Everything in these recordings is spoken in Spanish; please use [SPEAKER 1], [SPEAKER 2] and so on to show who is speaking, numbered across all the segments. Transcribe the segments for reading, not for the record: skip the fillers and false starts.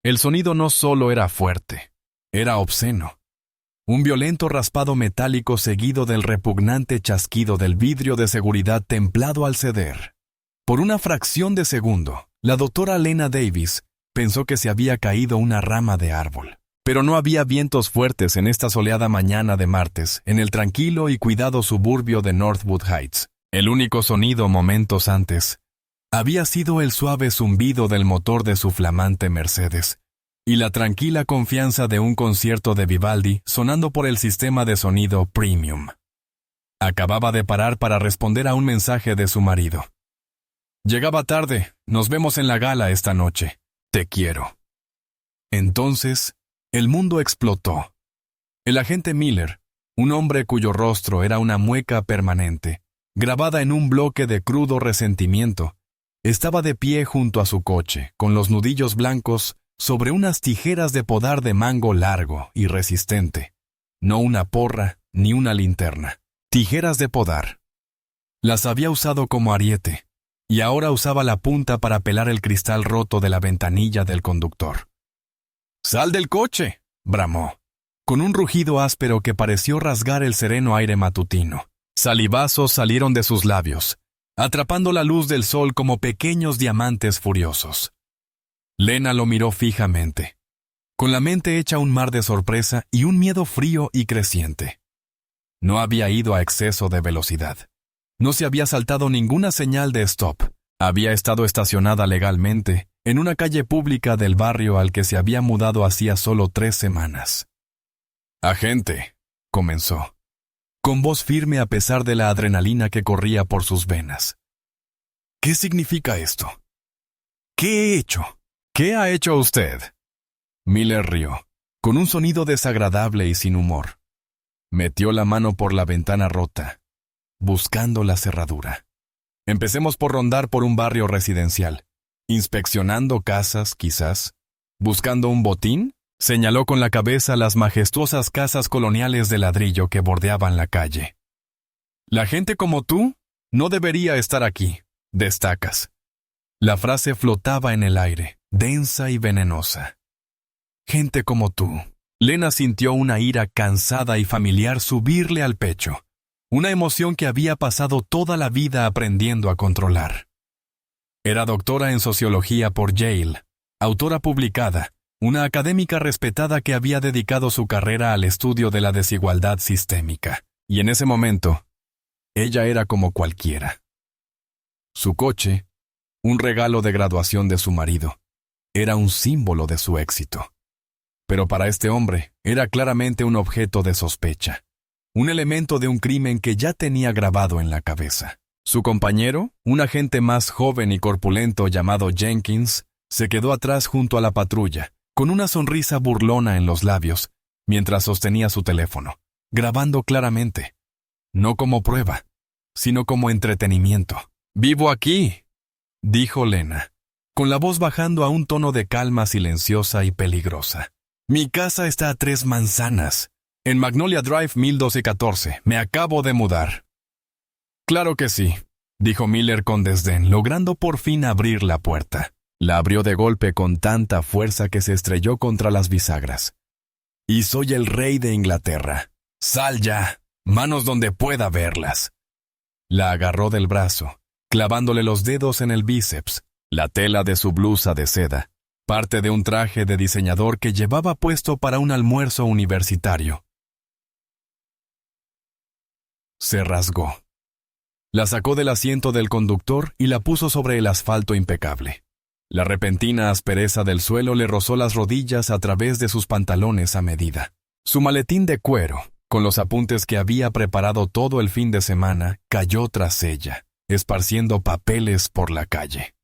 [SPEAKER 1] El sonido no solo era fuerte, era obsceno. Un violento raspado metálico seguido del repugnante chasquido del vidrio de seguridad templado al ceder. Por una fracción de segundo, la doctora Lena Davis pensó que se había caído una rama de árbol. Pero no había vientos fuertes en esta soleada mañana de martes, en el tranquilo y cuidado suburbio de Northwood Heights. El único sonido momentos antes había sido el suave zumbido del motor de su flamante Mercedes y la tranquila confianza de un concierto de Vivaldi sonando por el sistema de sonido Premium. Acababa de parar para responder a un mensaje de su marido. Llegaba tarde, nos vemos en la gala esta noche. Te quiero. Entonces, el mundo explotó. El agente Miller, un hombre cuyo rostro era una mueca permanente, grabada en un bloque de crudo resentimiento, estaba de pie junto a su coche, con los nudillos blancos sobre unas tijeras de podar de mango largo y resistente. No una porra ni una linterna. Tijeras de podar. Las había usado como ariete, y ahora usaba la punta para pelar el cristal roto de la ventanilla del conductor. «¡Sal del coche!», bramó, con un rugido áspero que pareció rasgar el sereno aire matutino. Salivazos salieron de sus labios, atrapando la luz del sol como pequeños diamantes furiosos. Lena lo miró fijamente, con la mente hecha un mar de sorpresa y un miedo frío y creciente. No había ido a exceso de velocidad. No se había saltado ninguna señal de stop. Había estado estacionada legalmente en una calle pública del barrio al que se había mudado hacía solo 3 semanas. «Agente», comenzó, con voz firme a pesar de la adrenalina que corría por sus venas. «¿Qué significa esto? ¿Qué he hecho? ¿Qué ha hecho usted?» Miller rió, con un sonido desagradable y sin humor. Metió la mano por la ventana rota, buscando la cerradura. «Empecemos por rondar por un barrio residencial. Inspeccionando casas, quizás. ¿Buscando un botín?», señaló con la cabeza las majestuosas casas coloniales de ladrillo que bordeaban la calle. «La gente como tú no debería estar aquí», destacas. La frase flotaba en el aire, densa y venenosa. «Gente como tú». Lena sintió una ira cansada y familiar subirle al pecho, una emoción que había pasado toda la vida aprendiendo a controlar. Era doctora en sociología por Yale, autora publicada, una académica respetada que había dedicado su carrera al estudio de la desigualdad sistémica, y en ese momento, ella era como cualquiera. Su coche, un regalo de graduación de su marido, era un símbolo de su éxito. Pero para este hombre era claramente un objeto de sospecha, un elemento de un crimen que ya tenía grabado en la cabeza. Su compañero, un agente más joven y corpulento llamado Jenkins, se quedó atrás junto a la patrulla, con una sonrisa burlona en los labios, mientras sostenía su teléfono, grabando claramente, no como prueba, sino como entretenimiento. «Vivo aquí», dijo Lena, con la voz bajando a un tono de calma silenciosa y peligrosa. «Mi casa está a 3 manzanas, en Magnolia Drive 1214. Me acabo de mudar». «Claro que sí», dijo Miller con desdén, logrando por fin abrir la puerta. La abrió de golpe con tanta fuerza que se estrelló contra las bisagras. «Y soy el rey de Inglaterra. Sal ya, manos donde pueda verlas». La agarró del brazo, clavándole los dedos en el bíceps, la tela de su blusa de seda, parte de un traje de diseñador que llevaba puesto para un almuerzo universitario. Se rasgó. La sacó del asiento del conductor y la puso sobre el asfalto impecable. La repentina aspereza del suelo le rozó las rodillas a través de sus pantalones a medida. Su maletín de cuero, con los apuntes que había preparado todo el fin de semana, cayó tras ella, esparciendo papeles por la calle.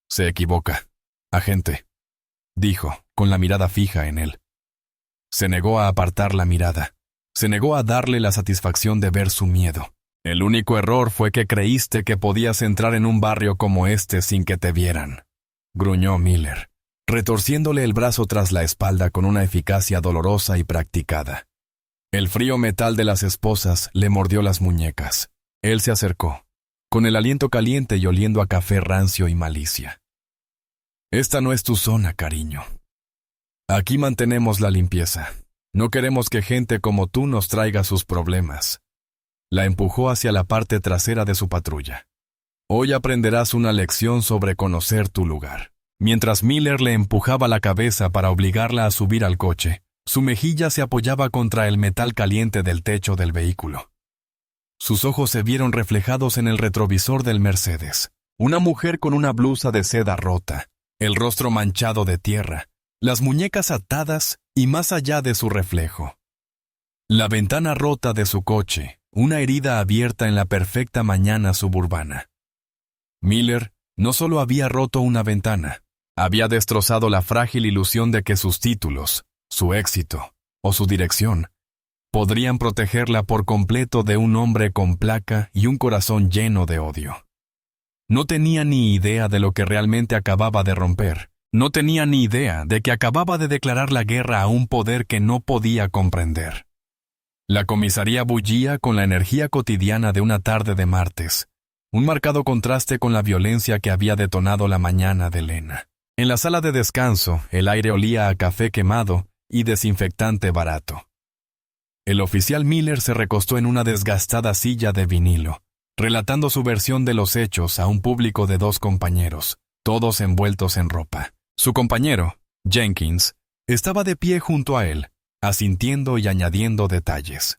[SPEAKER 1] «Se equivoca, agente», dijo, con la mirada fija en él. Se negó a apartar la mirada. Se negó a darle la satisfacción de ver su miedo. «El único error fue que creíste que podías entrar en un barrio como este sin que te vieran», gruñó Miller, retorciéndole el brazo tras la espalda con una eficacia dolorosa y practicada. El frío metal de las esposas le mordió las muñecas. Él se acercó, con el aliento caliente y oliendo a café rancio y malicia. «Esta no es tu zona, cariño. Aquí mantenemos la limpieza. No queremos que gente como tú nos traiga sus problemas. La empujó hacia la parte trasera de su patrulla. Hoy aprenderás una lección sobre conocer tu lugar. Mientras Miller le empujaba la cabeza para obligarla a subir al coche, su mejilla se apoyaba contra el metal caliente del techo del vehículo. Sus ojos se vieron reflejados en el retrovisor del Mercedes. Una mujer con una blusa de seda rota, el rostro manchado de tierra, las muñecas atadas y más allá de su reflejo. La ventana rota de su coche, una herida abierta en la perfecta mañana suburbana. Miller no solo había roto una ventana, había destrozado la frágil ilusión de que sus títulos, su éxito o su dirección podrían protegerla por completo de un hombre con placa y un corazón lleno de odio. No tenía ni idea de lo que realmente acababa de romper. No tenía ni idea de que acababa de declarar la guerra a un poder que no podía comprender. La comisaría bullía con la energía cotidiana de una tarde de martes, un marcado contraste con la violencia que había detonado la mañana de Lena. En la sala de descanso, el aire olía a café quemado y desinfectante barato. El oficial Miller se recostó en una desgastada silla de vinilo, relatando su versión de los hechos a un público de 2 compañeros, todos envueltos en ropa. Su compañero, Jenkins, estaba de pie junto a él, asintiendo y añadiendo detalles.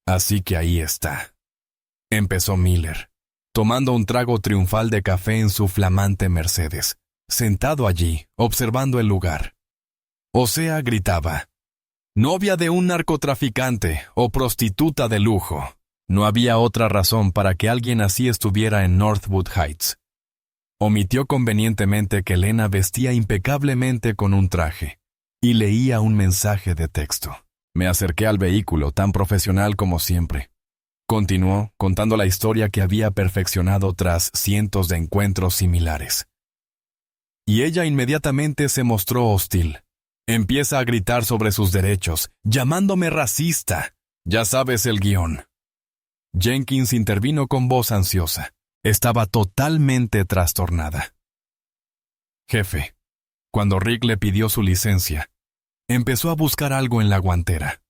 [SPEAKER 1] Así que ahí está, empezó Miller, tomando un trago triunfal de café en su flamante Mercedes, sentado allí, observando el lugar. O sea, gritaba, novia de un narcotraficante o prostituta de lujo. No había otra razón para que alguien así estuviera en Northwood Heights. Omitió convenientemente que Lena vestía impecablemente con un traje y leía un mensaje de texto. Me acerqué al vehículo tan profesional como siempre. Continuó contando la historia que había perfeccionado tras cientos de encuentros similares. Y ella inmediatamente se mostró hostil. Empieza a gritar sobre sus derechos, llamándome racista. Ya sabes el guión. Jenkins intervino con voz ansiosa. Estaba totalmente trastornada. Jefe, cuando Rick le pidió su licencia, empezó a buscar algo en la guantera.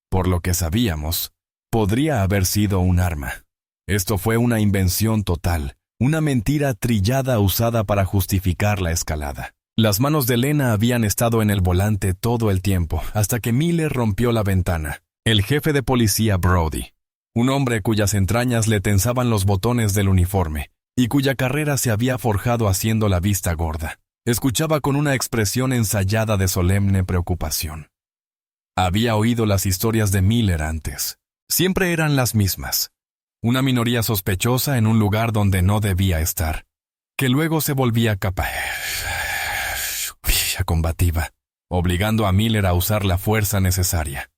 [SPEAKER 1] Por lo que sabíamos, podría haber sido un arma. Esto fue una invención total, una mentira trillada usada para justificar la escalada. Las manos de Lena habían estado en el volante todo el tiempo, hasta que Miller rompió la ventana. El jefe de policía Brody, un hombre cuyas entrañas le tensaban los botones del uniforme, y cuya carrera se había forjado haciendo la vista gorda, escuchaba con una expresión ensayada de solemne preocupación. Había oído las historias de Miller antes. Siempre eran las mismas. Una minoría sospechosa en un lugar donde no debía estar, que luego se volvía combativa, obligando a Miller a usar la fuerza necesaria.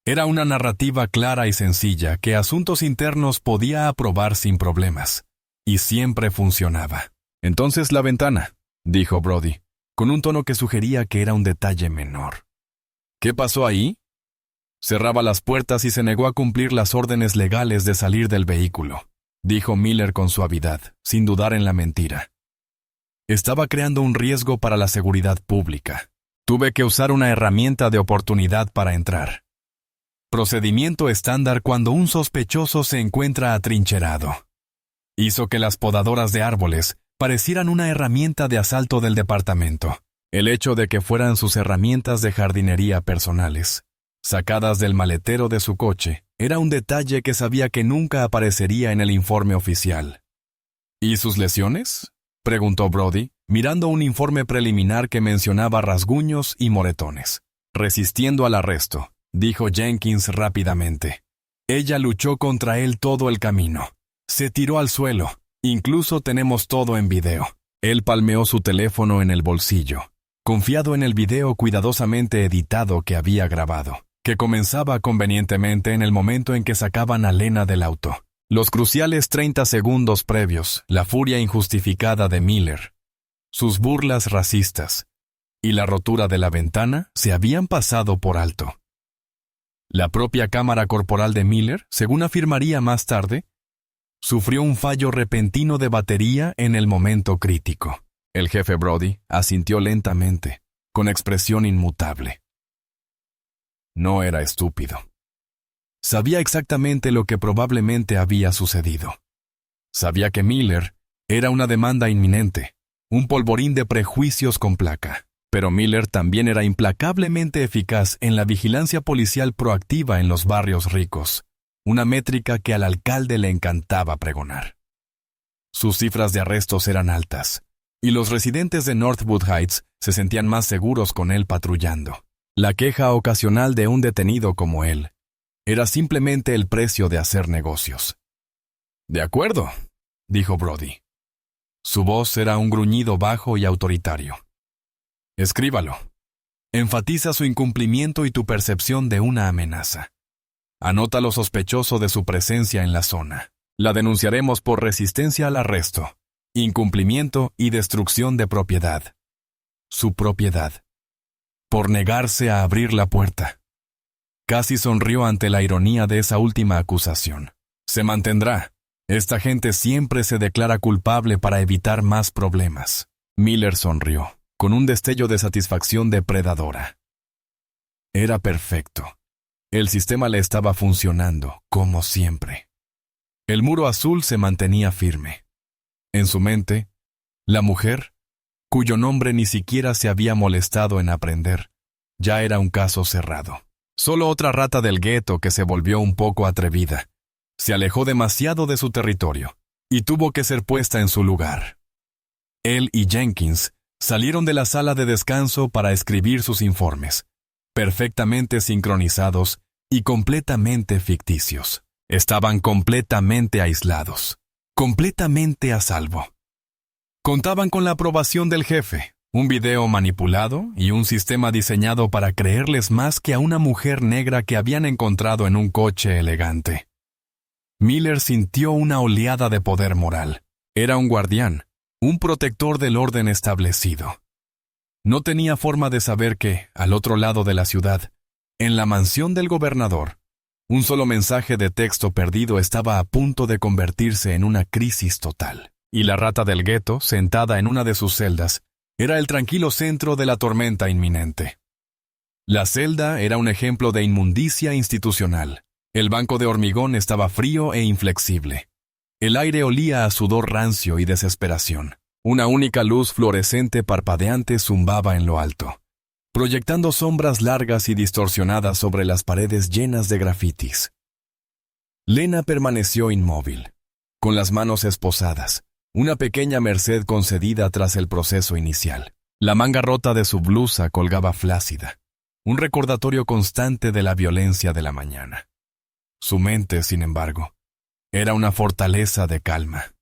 [SPEAKER 1] Era una narrativa clara y sencilla que Asuntos Internos podía aprobar sin problemas, y siempre funcionaba. Entonces la ventana, dijo Brody, con un tono que sugería que era un detalle menor. ¿Qué pasó ahí? Cerraba las puertas y se negó a cumplir las órdenes legales de salir del vehículo, dijo Miller con suavidad, sin dudar en la mentira. Estaba creando un riesgo para la seguridad pública. Tuve que usar una herramienta de oportunidad para entrar. Procedimiento estándar cuando un sospechoso se encuentra atrincherado. Hizo que las podadoras de árboles parecieran una herramienta de asalto del departamento. El hecho de que fueran sus herramientas de jardinería personales, sacadas del maletero de su coche, era un detalle que sabía que nunca aparecería en el informe oficial. ¿Y sus lesiones?, preguntó Brody, mirando un informe preliminar que mencionaba rasguños y moretones. Resistiendo al arresto, dijo Jenkins rápidamente. Ella luchó contra él todo el camino. Se tiró al suelo. Incluso tenemos todo en video. Él palmeó su teléfono en el bolsillo, confiado en el video cuidadosamente editado que había grabado, que comenzaba convenientemente en el momento en que sacaban a Lena del auto. Los cruciales 30 segundos previos, la furia injustificada de Miller, sus burlas racistas y la rotura de la ventana se habían pasado por alto. La propia cámara corporal de Miller, según afirmaría más tarde, sufrió un fallo repentino de batería en el momento crítico. El jefe Brody asintió lentamente, con expresión inmutable. No era estúpido. Sabía exactamente lo que probablemente había sucedido. Sabía que Miller era una demanda inminente, un polvorín de prejuicios con placa. Pero Miller también era implacablemente eficaz en la vigilancia policial proactiva en los barrios ricos, una métrica que al alcalde le encantaba pregonar. Sus cifras de arrestos eran altas, y los residentes de Northwood Heights se sentían más seguros con él patrullando. La queja ocasional de un detenido como él era simplemente el precio de hacer negocios. «De acuerdo», dijo Brody. Su voz era un gruñido bajo y autoritario. «Escríbalo. Enfatiza su incumplimiento y tu percepción de una amenaza. Anota lo sospechoso de su presencia en la zona. La denunciaremos por resistencia al arresto, incumplimiento y destrucción de propiedad. Su propiedad. Por negarse a abrir la puerta». Casi sonrió ante la ironía de esa última acusación. «Se mantendrá. Esta gente siempre se declara culpable para evitar más problemas». Miller sonrió, con un destello de satisfacción depredadora. Era perfecto. El sistema le estaba funcionando, como siempre. El muro azul se mantenía firme. En su mente, la mujer, cuyo nombre ni siquiera se había molestado en aprender, ya era un caso cerrado. Solo otra rata del gueto que se volvió un poco atrevida. Se alejó demasiado de su territorio, y tuvo que ser puesta en su lugar. Él y Jenkins salieron de la sala de descanso para escribir sus informes, perfectamente sincronizados y completamente ficticios. Estaban completamente aislados, completamente a salvo. Contaban con la aprobación del jefe, un video manipulado y un sistema diseñado para creerles más que a una mujer negra que habían encontrado en un coche elegante. Miller sintió una oleada de poder moral. Era un guardián, un protector del orden establecido. No tenía forma de saber que, al otro lado de la ciudad, en la mansión del gobernador, un solo mensaje de texto perdido estaba a punto de convertirse en una crisis total. Y la rata del gueto, sentada en una de sus celdas, era el tranquilo centro de la tormenta inminente. La celda era un ejemplo de inmundicia institucional. El banco de hormigón estaba frío e inflexible. El aire olía a sudor rancio y desesperación. Una única luz fluorescente parpadeante zumbaba en lo alto, proyectando sombras largas y distorsionadas sobre las paredes llenas de grafitis. Lena permaneció inmóvil, con las manos esposadas, una pequeña merced concedida tras el proceso inicial. La manga rota de su blusa colgaba flácida, un recordatorio constante de la violencia de la mañana. Su mente, sin embargo, era una fortaleza de calma.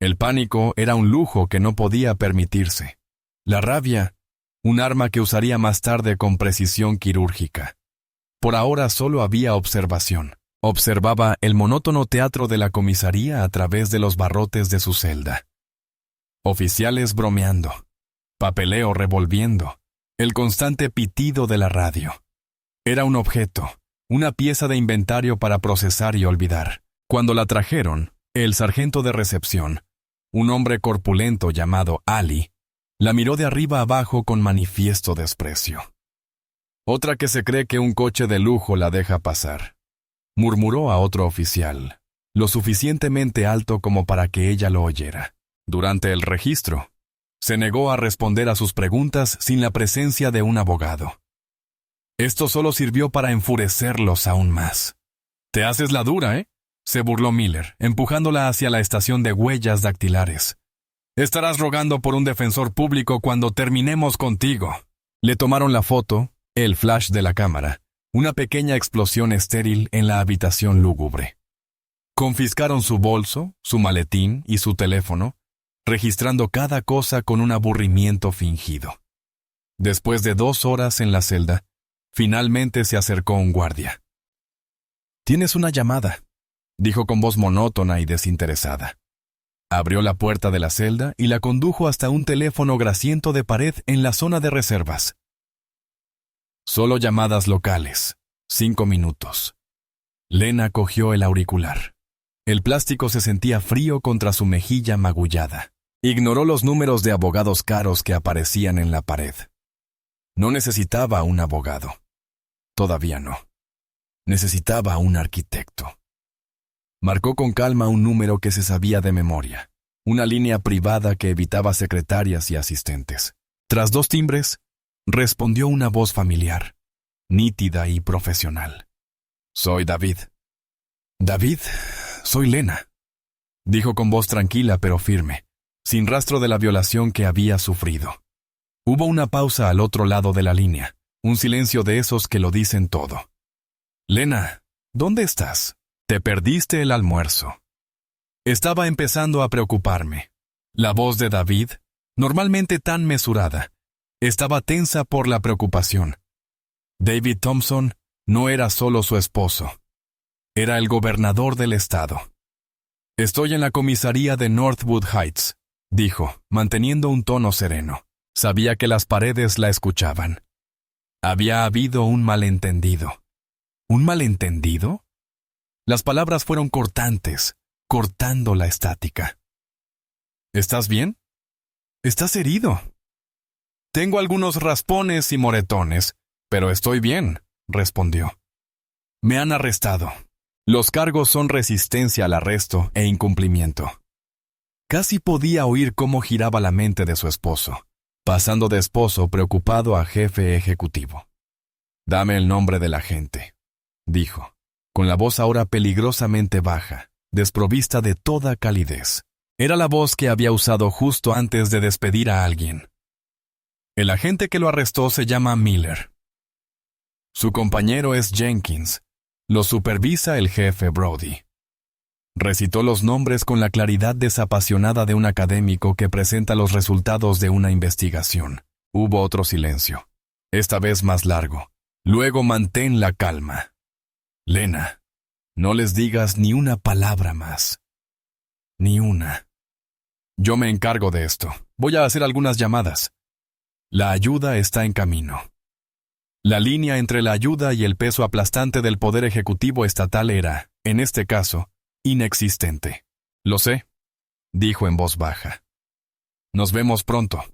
[SPEAKER 1] El pánico era un lujo que no podía permitirse. La rabia, un arma que usaría más tarde con precisión quirúrgica. Por ahora solo había observación. Observaba el monótono teatro de la comisaría a través de los barrotes de su celda. Oficiales bromeando, papeleo revolviendo, el constante pitido de la radio. Era un objeto, una pieza de inventario para procesar y olvidar. Cuando la trajeron, el sargento de recepción, un hombre corpulento llamado Ali, la miró de arriba abajo con manifiesto desprecio. «Otra que se cree que un coche de lujo la deja pasar», murmuró a otro oficial, lo suficientemente alto como para que ella lo oyera. Durante el registro, se negó a responder a sus preguntas sin la presencia de un abogado. Esto solo sirvió para enfurecerlos aún más. «Te haces la dura, ¿eh?», se burló Miller, empujándola hacia la estación de huellas dactilares. «Estarás rogando por un defensor público cuando terminemos contigo». Le tomaron la foto, el flash de la cámara, una pequeña explosión estéril en la habitación lúgubre. Confiscaron su bolso, su maletín y su teléfono, registrando cada cosa con un aburrimiento fingido. Después de 2 horas en la celda, finalmente se acercó un guardia. «Tienes una llamada», dijo con voz monótona y desinteresada. Abrió la puerta de la celda y la condujo hasta un teléfono grasiento de pared en la zona de reservas. Solo llamadas locales. 5 minutos. Lena cogió el auricular. El plástico se sentía frío contra su mejilla magullada. Ignoró los números de abogados caros que aparecían en la pared. No necesitaba un abogado. Todavía no. Necesitaba un arquitecto. Marcó con calma un número que se sabía de memoria, una línea privada que evitaba secretarias y asistentes. Tras 2 timbres, respondió una voz familiar, nítida y profesional. «Soy David». «David, soy Lena», dijo con voz tranquila pero firme, sin rastro de la violación que había sufrido. Hubo una pausa al otro lado de la línea, un silencio de esos que lo dicen todo. «Lena, ¿dónde estás? Te perdiste el almuerzo». Estaba empezando a preocuparme. La voz de David, normalmente tan mesurada, estaba tensa por la preocupación. David Thompson no era solo su esposo. Era el gobernador del estado. «Estoy en la comisaría de Northwood Heights», dijo, manteniendo un tono sereno. Sabía que las paredes la escuchaban. Había habido un malentendido. ¿Un malentendido? Las palabras fueron cortantes, cortando la estática. «¿Estás bien? ¿Estás herido?» «Tengo algunos raspones y moretones, pero estoy bien», respondió. «Me han arrestado. Los cargos son resistencia al arresto e incumplimiento». Casi podía oír cómo giraba la mente de su esposo, pasando de esposo preocupado a jefe ejecutivo. «Dame el nombre del agente», dijo, con la voz ahora peligrosamente baja, desprovista de toda calidez. Era la voz que había usado justo antes de despedir a alguien. «El agente que lo arrestó se llama Miller. Su compañero es Jenkins. Lo supervisa el jefe Brody». Recitó los nombres con la claridad desapasionada de un académico que presenta los resultados de una investigación. Hubo otro silencio, esta vez más largo. «Luego mantén la calma. Lena, no les digas ni una palabra más. Ni una. Yo me encargo de esto. Voy a hacer algunas llamadas. La ayuda está en camino». La línea entre la ayuda y el peso aplastante del poder ejecutivo estatal era, en este caso, inexistente. «Lo sé», dijo en voz baja. «Nos vemos pronto».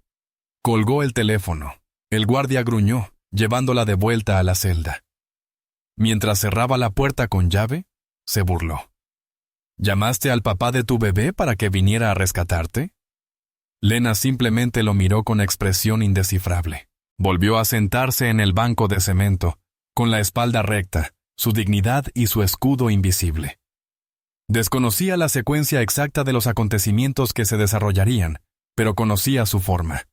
[SPEAKER 1] Colgó el teléfono. El guardia gruñó, llevándola de vuelta a la celda. Mientras cerraba la puerta con llave, se burló. «¿Llamaste al papá de tu bebé para que viniera a rescatarte?» Lena simplemente lo miró con expresión indescifrable. Volvió a sentarse en el banco de cemento, con la espalda recta, su dignidad y su escudo invisible. Desconocía la secuencia exacta de los acontecimientos que se desarrollarían, pero conocía su forma.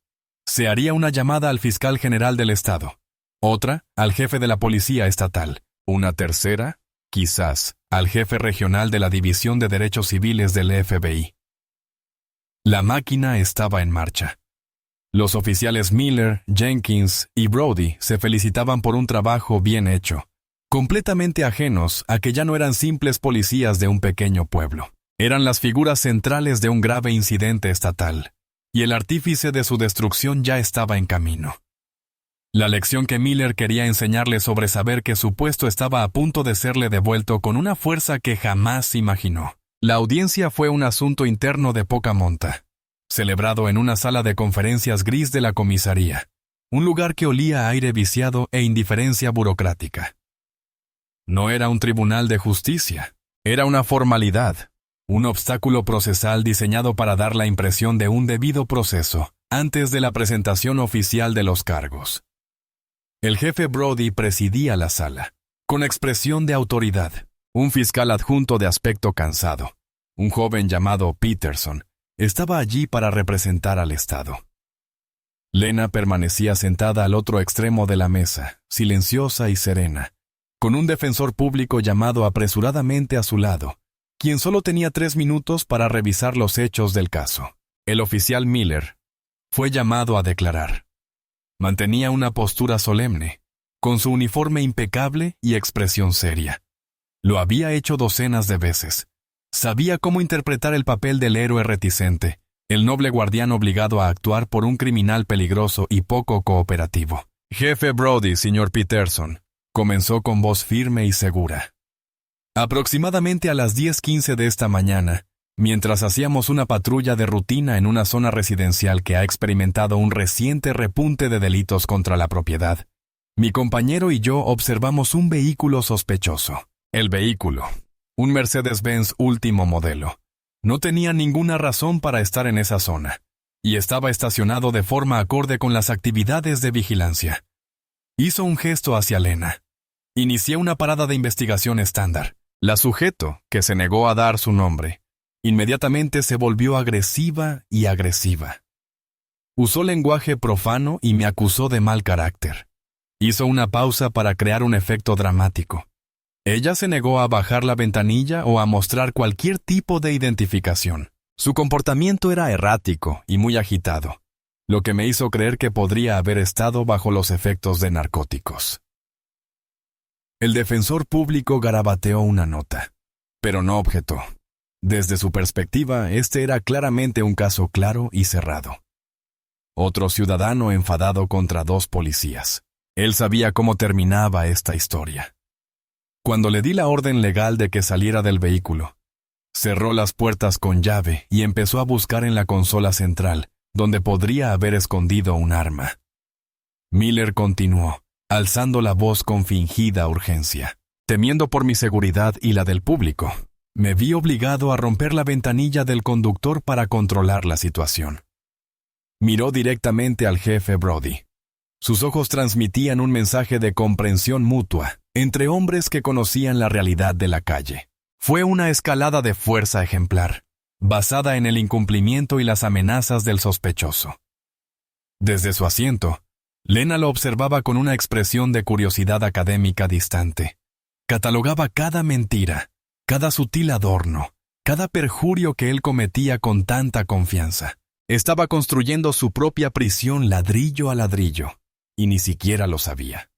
[SPEAKER 1] Se haría una llamada al fiscal general del estado, otra al jefe de la policía estatal, una tercera, quizás, al jefe regional de la División de Derechos Civiles del FBI. La máquina estaba en marcha. Los oficiales Miller, Jenkins y Brody se felicitaban por un trabajo bien hecho, completamente ajenos a que ya no eran simples policías de un pequeño pueblo. Eran las figuras centrales de un grave incidente estatal, y el artífice de su destrucción ya estaba en camino. La lección que Miller quería enseñarle sobre saber que su puesto estaba a punto de serle devuelto con una fuerza que jamás imaginó. La audiencia fue un asunto interno de poca monta, celebrado en una sala de conferencias gris de la comisaría, un lugar que olía a aire viciado e indiferencia burocrática. No era un tribunal de justicia, era una formalidad, un obstáculo procesal diseñado para dar la impresión de un debido proceso antes de la presentación oficial de los cargos. El jefe Brody presidía la sala, con expresión de autoridad. Un fiscal adjunto de aspecto cansado, un joven llamado Peterson, estaba allí para representar al Estado. Lena permanecía sentada al otro extremo de la mesa, silenciosa y serena, con un defensor público llamado apresuradamente a su lado, quien solo tenía 3 minutos para revisar los hechos del caso. El oficial Miller fue llamado a declarar. Mantenía una postura solemne, con su uniforme impecable y expresión seria. Lo había hecho docenas de veces. Sabía cómo interpretar el papel del héroe reticente, el noble guardián obligado a actuar por un criminal peligroso y poco cooperativo. «Jefe Brody, señor Peterson», comenzó con voz firme y segura. Aproximadamente a las 10:15 de esta mañana, mientras hacíamos una patrulla de rutina en una zona residencial que ha experimentado un reciente repunte de delitos contra la propiedad. Mi compañero y yo observamos un vehículo sospechoso. El vehículo, un Mercedes-Benz último modelo, no tenía ninguna razón para estar en esa zona, y estaba estacionado de forma acorde con las actividades de vigilancia. Hizo un gesto hacia Lena. Inicié una parada de investigación estándar. La sujeto, que se negó a dar su nombre, inmediatamente se volvió agresiva y agresiva. Usó lenguaje profano y me acusó de mal carácter. Hizo una pausa para crear un efecto dramático. Ella se negó a bajar la ventanilla o a mostrar cualquier tipo de identificación. Su comportamiento era errático y muy agitado, lo que me hizo creer que podría haber estado bajo los efectos de narcóticos. El defensor público garabateó una nota, pero no objetó. Desde su perspectiva, este era claramente un caso claro y cerrado. Otro ciudadano enfadado contra dos policías. Él sabía cómo terminaba esta historia. Cuando le di la orden legal de que saliera del vehículo, cerró las puertas con llave y empezó a buscar en la consola central, donde podría haber escondido un arma. Miller continuó, alzando la voz con fingida urgencia. Temiendo por mi seguridad y la del público, me vi obligado a romper la ventanilla del conductor para controlar la situación. Miró directamente al jefe Brody. Sus ojos transmitían un mensaje de comprensión mutua entre hombres que conocían la realidad de la calle. Fue una escalada de fuerza ejemplar, basada en el incumplimiento y las amenazas del sospechoso. Desde su asiento, Lena lo observaba con una expresión de curiosidad académica distante. Catalogaba cada mentira, cada sutil adorno, cada perjurio que él cometía con tanta confianza. Estaba construyendo su propia prisión ladrillo a ladrillo, y ni siquiera lo sabía.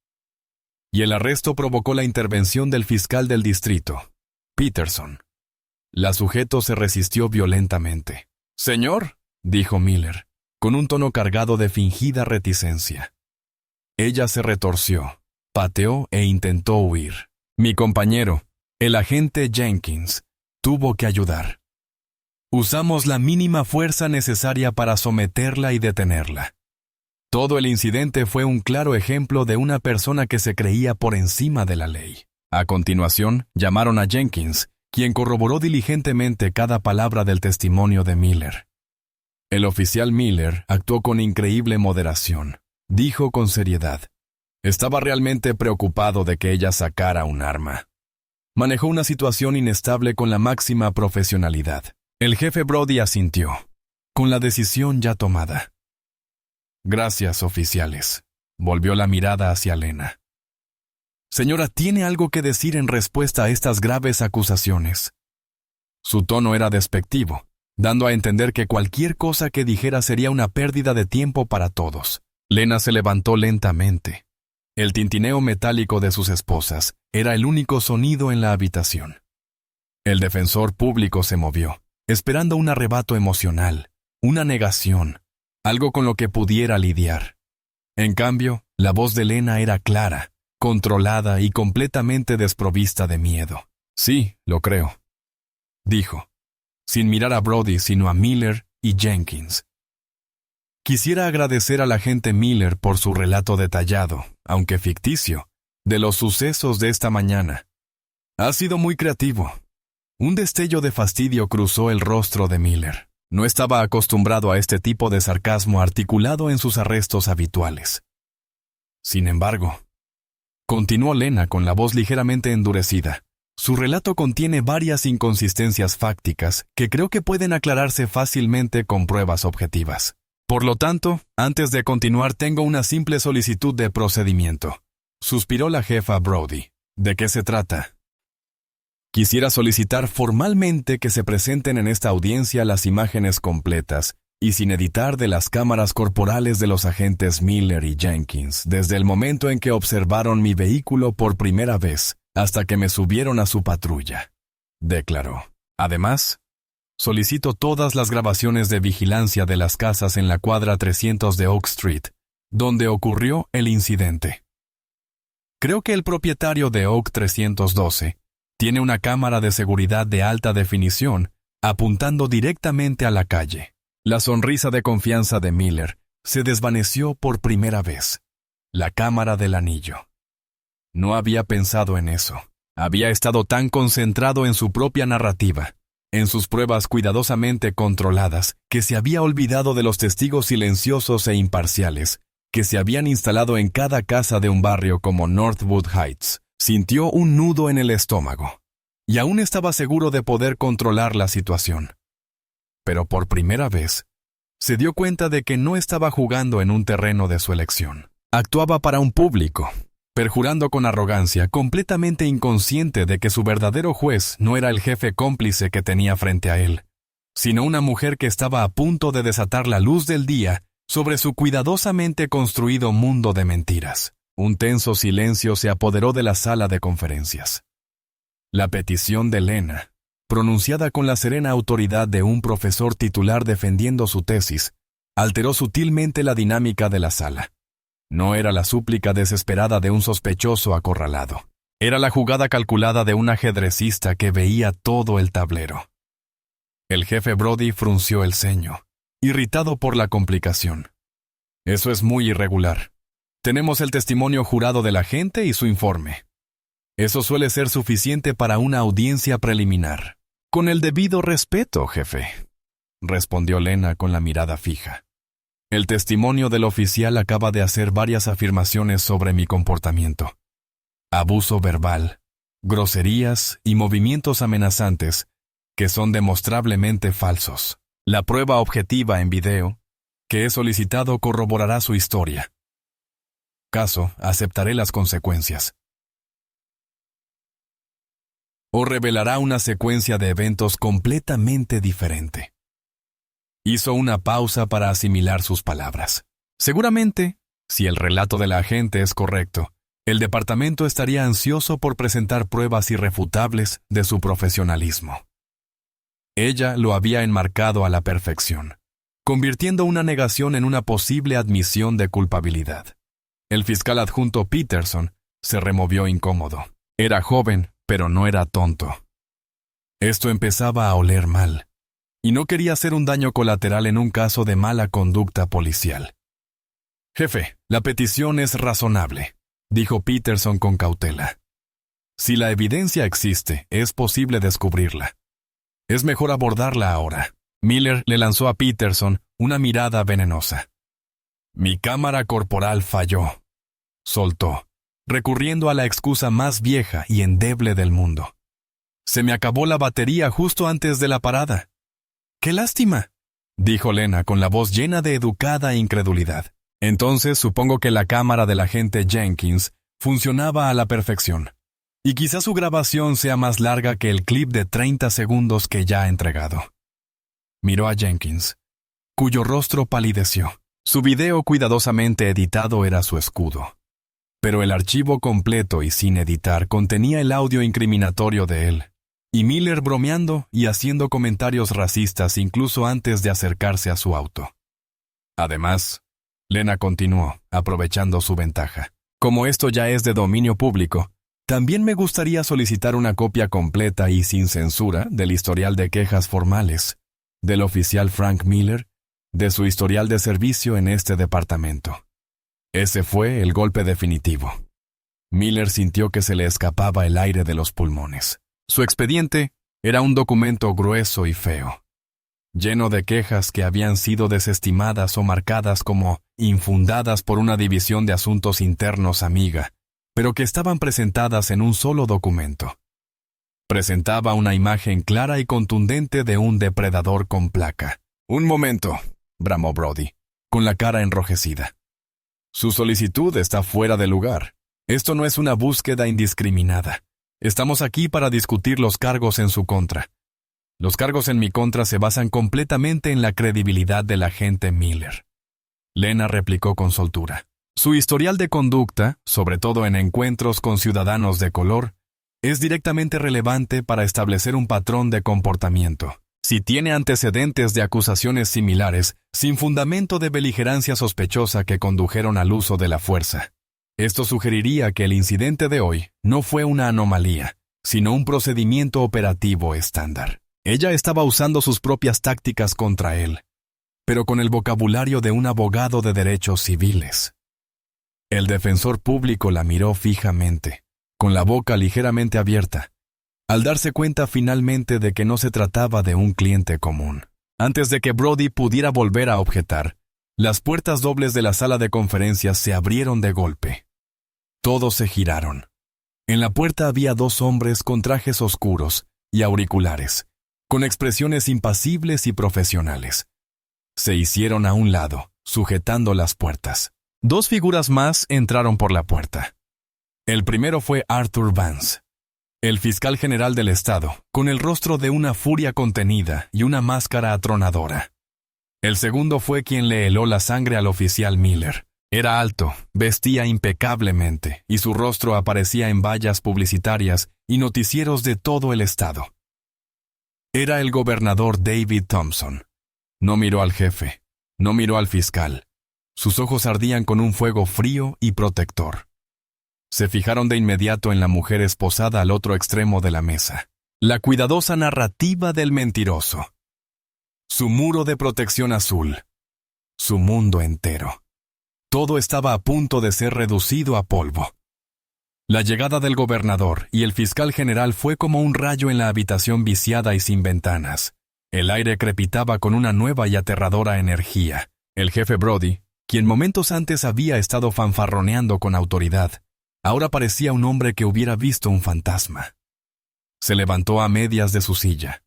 [SPEAKER 1] Y el arresto provocó la intervención del fiscal del distrito, Peterson. La sujeto se resistió violentamente. «Señor», dijo Miller, con un tono cargado de fingida reticencia. Ella se retorció, pateó e intentó huir. Mi compañero, el agente Jenkins, tuvo que ayudar. Usamos la mínima fuerza necesaria para someterla y detenerla. Todo el incidente fue un claro ejemplo de una persona que se creía por encima de la ley. A continuación, llamaron a Jenkins, quien corroboró diligentemente cada palabra del testimonio de Miller. El oficial Miller actuó con increíble moderación. Dijo con seriedad. Estaba realmente preocupado de que ella sacara un arma. Manejó una situación inestable con la máxima profesionalidad. El jefe Brody asintió, con la decisión ya tomada. Gracias, oficiales. Volvió la mirada hacia Lena. Señora, ¿tiene algo que decir en respuesta a estas graves acusaciones? Su tono era despectivo, dando a entender que cualquier cosa que dijera sería una pérdida de tiempo para todos. Lena se levantó lentamente. El tintineo metálico de sus esposas era el único sonido en la habitación. El defensor público se movió, esperando un arrebato emocional, una negación, algo con lo que pudiera lidiar. En cambio, la voz de Lena era clara, controlada y completamente desprovista de miedo. Sí, lo creo, dijo, sin mirar a Brody sino a Miller y Jenkins. Quisiera agradecer al agente Miller por su relato detallado, aunque ficticio, de los sucesos de esta mañana. Ha sido muy creativo. Un destello de fastidio cruzó el rostro de Miller. No estaba acostumbrado a este tipo de sarcasmo articulado en sus arrestos habituales. Sin embargo, continuó Lena con la voz ligeramente endurecida. Su relato contiene varias inconsistencias fácticas que creo que pueden aclararse fácilmente con pruebas objetivas. Por lo tanto, antes de continuar tengo una simple solicitud de procedimiento. Suspiró la jefa Brody. ¿De qué se trata? Quisiera solicitar formalmente que se presenten en esta audiencia las imágenes completas y sin editar de las cámaras corporales de los agentes Miller y Jenkins desde el momento en que observaron mi vehículo por primera vez hasta que me subieron a su patrulla, declaró. Además, solicito todas las grabaciones de vigilancia de las casas en la cuadra 300 de Oak Street, donde ocurrió el incidente. Creo que el propietario de Oak 312 tiene una cámara de seguridad de alta definición apuntando directamente a la calle. La sonrisa de confianza de Miller se desvaneció por primera vez. La cámara del anillo. No había pensado en eso. Había estado tan concentrado en su propia narrativa, en sus pruebas cuidadosamente controladas, que se había olvidado de los testigos silenciosos e imparciales, que se habían instalado en cada casa de un barrio como Northwood Heights. Sintió un nudo en el estómago, y aún estaba seguro de poder controlar la situación. Pero por primera vez, se dio cuenta de que no estaba jugando en un terreno de su elección. Actuaba para un público, perjurando con arrogancia, completamente inconsciente de que su verdadero juez no era el jefe cómplice que tenía frente a él, sino una mujer que estaba a punto de desatar la luz del día sobre su cuidadosamente construido mundo de mentiras. Un tenso silencio se apoderó de la sala de conferencias. La petición de Lena, pronunciada con la serena autoridad de un profesor titular defendiendo su tesis, alteró sutilmente la dinámica de la sala. No era la súplica desesperada de un sospechoso acorralado. Era la jugada calculada de un ajedrecista que veía todo el tablero. El jefe Brody frunció el ceño, irritado por la complicación. Eso es muy irregular. Tenemos el testimonio jurado del agente y su informe. Eso suele ser suficiente para una audiencia preliminar. Con el debido respeto, jefe, respondió Lena con la mirada fija. El testimonio del oficial acaba de hacer varias afirmaciones sobre mi comportamiento. Abuso verbal, groserías y movimientos amenazantes que son demostrablemente falsos. La prueba objetiva en video que he solicitado corroborará su historia. Caso, aceptaré las consecuencias. O revelará una secuencia de eventos completamente diferente. Hizo una pausa para asimilar sus palabras. Seguramente, si el relato de la agente es correcto, el departamento estaría ansioso por presentar pruebas irrefutables de su profesionalismo. Ella lo había enmarcado a la perfección, convirtiendo una negación en una posible admisión de culpabilidad. El fiscal adjunto Peterson se removió incómodo. Era joven, pero no era tonto. Esto empezaba a oler mal, y no quería hacer un daño colateral en un caso de mala conducta policial. Jefe, la petición es razonable, dijo Peterson con cautela. Si la evidencia existe, es posible descubrirla. Es mejor abordarla ahora. Miller le lanzó a Peterson una mirada venenosa. Mi cámara corporal falló, soltó, recurriendo a la excusa más vieja y endeble del mundo. Se me acabó la batería justo antes de la parada. ¡Qué lástima!, dijo Lena con la voz llena de educada incredulidad. Entonces supongo que la cámara del agente Jenkins funcionaba a la perfección, y quizás su grabación sea más larga que el clip de 30 segundos que ya ha entregado. Miró a Jenkins, cuyo rostro palideció. Su video cuidadosamente editado era su escudo. Pero el archivo completo y sin editar contenía el audio incriminatorio de él, y Miller bromeando y haciendo comentarios racistas incluso antes de acercarse a su auto. Además, Lena continuó, aprovechando su ventaja. Como esto ya es de dominio público, también me gustaría solicitar una copia completa y sin censura del historial de quejas formales del oficial Frank Miller, de su historial de servicio en este departamento. Ese fue el golpe definitivo. Miller sintió que se le escapaba el aire de los pulmones. Su expediente era un documento grueso y feo, lleno de quejas que habían sido desestimadas o marcadas como infundadas por una división de asuntos internos amiga, pero que estaban presentadas en un solo documento. Presentaba una imagen clara y contundente de un depredador con placa. «Un momento», bramó Brody, con la cara enrojecida. «Su solicitud está fuera de lugar. Esto no es una búsqueda indiscriminada. Estamos aquí para discutir los cargos en su contra. Los cargos en mi contra se basan completamente en la credibilidad del agente Miller». Lena replicó con soltura. Su historial de conducta, sobre todo en encuentros con ciudadanos de color, es directamente relevante para establecer un patrón de comportamiento. Si tiene antecedentes de acusaciones similares, sin fundamento de beligerancia sospechosa que condujeron al uso de la fuerza. Esto sugeriría que el incidente de hoy no fue una anomalía, sino un procedimiento operativo estándar. Ella estaba usando sus propias tácticas contra él, pero con el vocabulario de un abogado de derechos civiles. El defensor público la miró fijamente, con la boca ligeramente abierta, al darse cuenta finalmente de que no se trataba de un cliente común. Antes de que Brody pudiera volver a objetar, las puertas dobles de la sala de conferencias se abrieron de golpe. Todos se giraron. En la puerta había 2 hombres con trajes oscuros y auriculares, con expresiones impasibles y profesionales. Se hicieron a un lado, sujetando las puertas. 2 figuras más entraron por la puerta. El primero fue Arthur Vance, el fiscal general del estado, con el rostro de una furia contenida y una máscara atronadora. El segundo fue quien le heló la sangre al oficial Miller. Era alto, vestía impecablemente, y su rostro aparecía en vallas publicitarias y noticieros de todo el estado. Era el gobernador David Thompson. No miró al jefe, no miró al fiscal. Sus ojos ardían con un fuego frío y protector. Se fijaron de inmediato en la mujer esposada al otro extremo de la mesa. La cuidadosa narrativa del mentiroso. Su muro de protección azul. Su mundo entero. Todo estaba a punto de ser reducido a polvo. La llegada del gobernador y el fiscal general fue como un rayo en la habitación viciada y sin ventanas. El aire crepitaba con una nueva y aterradora energía. El jefe Brody, quien momentos antes había estado fanfarroneando con autoridad, ahora parecía un hombre que hubiera visto un fantasma. Se levantó a medias de su silla,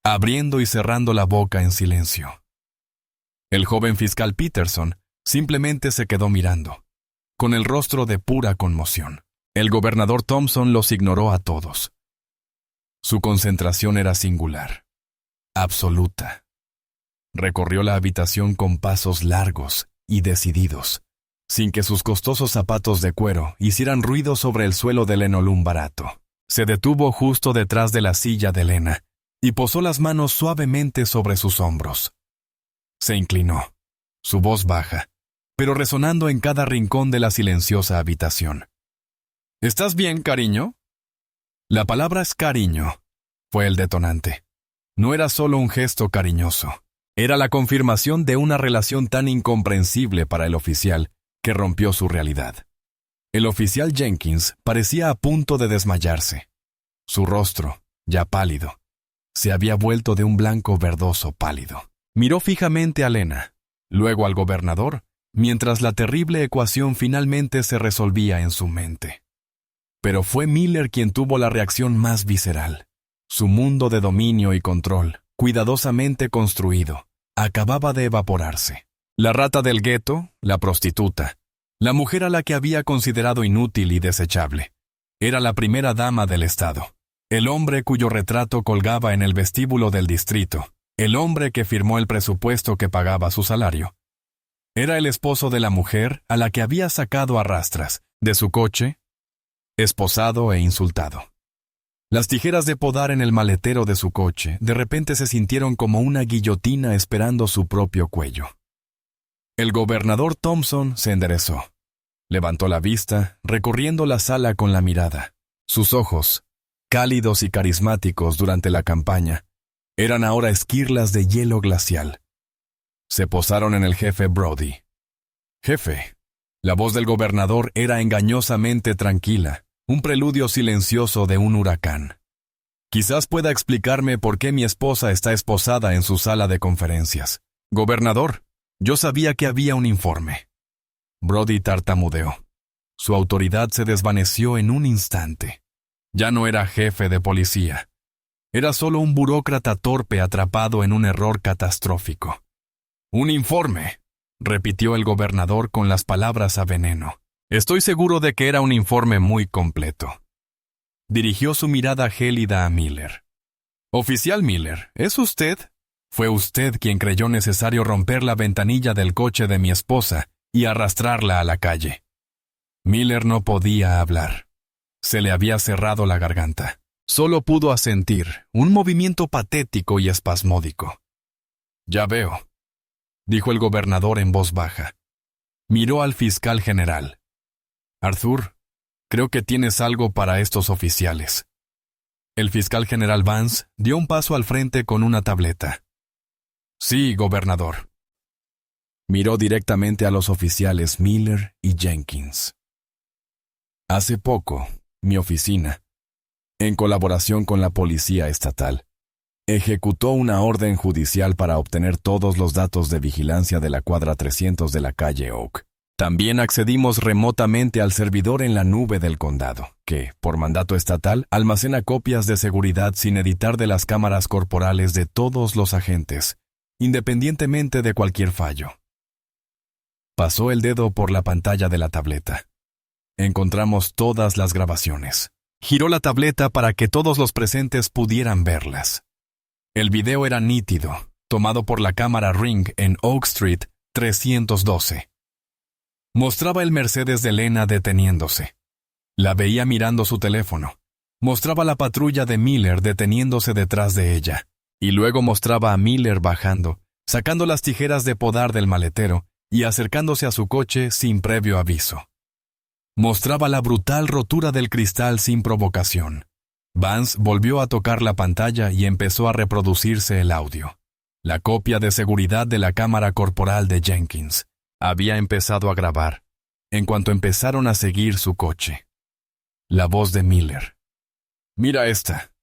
[SPEAKER 1] abriendo y cerrando la boca en silencio. El joven fiscal Peterson simplemente se quedó mirando, con el rostro de pura conmoción. El gobernador Thompson los ignoró a todos. Su concentración era singular, absoluta. Recorrió la habitación con pasos largos y decididos, sin que sus costosos zapatos de cuero hicieran ruido sobre el suelo de lenolún barato. Se detuvo justo detrás de la silla de Elena y posó las manos suavemente sobre sus hombros. Se inclinó, su voz baja, pero resonando en cada rincón de la silenciosa habitación. ¿Estás bien, cariño? La palabra es cariño, fue el detonante. No era solo un gesto cariñoso, era la confirmación de una relación tan incomprensible para el oficial que rompió su realidad. El oficial Jenkins parecía a punto de desmayarse. Su rostro, ya pálido, se había vuelto de un blanco verdoso pálido. Miró fijamente a Lena, luego al gobernador, mientras la terrible ecuación finalmente se resolvía en su mente. Pero fue Miller quien tuvo la reacción más visceral. Su mundo de dominio y control, cuidadosamente construido, acababa de evaporarse. La rata del gueto, la prostituta, la mujer a la que había considerado inútil y desechable, era la primera dama del estado. El hombre cuyo retrato colgaba en el vestíbulo del distrito, el hombre que firmó el presupuesto que pagaba su salario. Era el esposo de la mujer a la que había sacado a rastras de su coche, esposado e insultado. Las tijeras de podar en el maletero de su coche de repente se sintieron como una guillotina esperando su propio cuello. El gobernador Thompson se enderezó. Levantó la vista, recorriendo la sala con la mirada. Sus ojos, cálidos y carismáticos durante la campaña, eran ahora esquirlas de hielo glacial. Se posaron en el jefe Brody. «Jefe». La voz del gobernador era engañosamente tranquila, un preludio silencioso de un huracán. «Quizás pueda explicarme por qué mi esposa está esposada en su sala de conferencias. Gobernador, yo sabía que había un informe». Brody tartamudeó. Su autoridad se desvaneció en un instante. Ya no era jefe de policía. Era solo un burócrata torpe atrapado en un error catastrófico. «Un informe», repitió el gobernador con las palabras a veneno. Estoy seguro de que era un informe muy completo. Dirigió su mirada gélida a Miller. «Oficial Miller, ¿es usted? Fue usted quien creyó necesario romper la ventanilla del coche de mi esposa y arrastrarla a la calle». Miller no podía hablar. Se le había cerrado la garganta. Solo pudo asentir, un movimiento patético y espasmódico. «Ya veo», dijo el gobernador en voz baja. Miró al fiscal general. «Arthur, creo que tienes algo para estos oficiales». El fiscal general Vance dio un paso al frente con una tableta. Sí, gobernador. Miró directamente a los oficiales Miller y Jenkins. Hace poco, mi oficina, en colaboración con la policía estatal, ejecutó una orden judicial para obtener todos los datos de vigilancia de la cuadra 300 de la calle Oak. También accedimos remotamente al servidor en la nube del condado, que, por mandato estatal, almacena copias de seguridad sin editar de las cámaras corporales de todos los agentes, independientemente de cualquier fallo. Pasó el dedo por la pantalla de la tableta. Encontramos todas las grabaciones. Giró la tableta para que todos los presentes pudieran verlas. El video era nítido, tomado por la cámara Ring en Oak Street 312. Mostraba el Mercedes de Lena deteniéndose. La veía mirando su teléfono. Mostraba la patrulla de Miller deteniéndose detrás de ella. Y luego mostraba a Miller bajando, sacando las tijeras de podar del maletero y acercándose a su coche sin previo aviso. Mostraba la brutal rotura del cristal sin provocación. Vance volvió a tocar la pantalla y empezó a reproducirse el audio. La copia de seguridad de la cámara corporal de Jenkins había empezado a grabar, en cuanto empezaron a seguir su coche. La voz de Miller. Mira esta.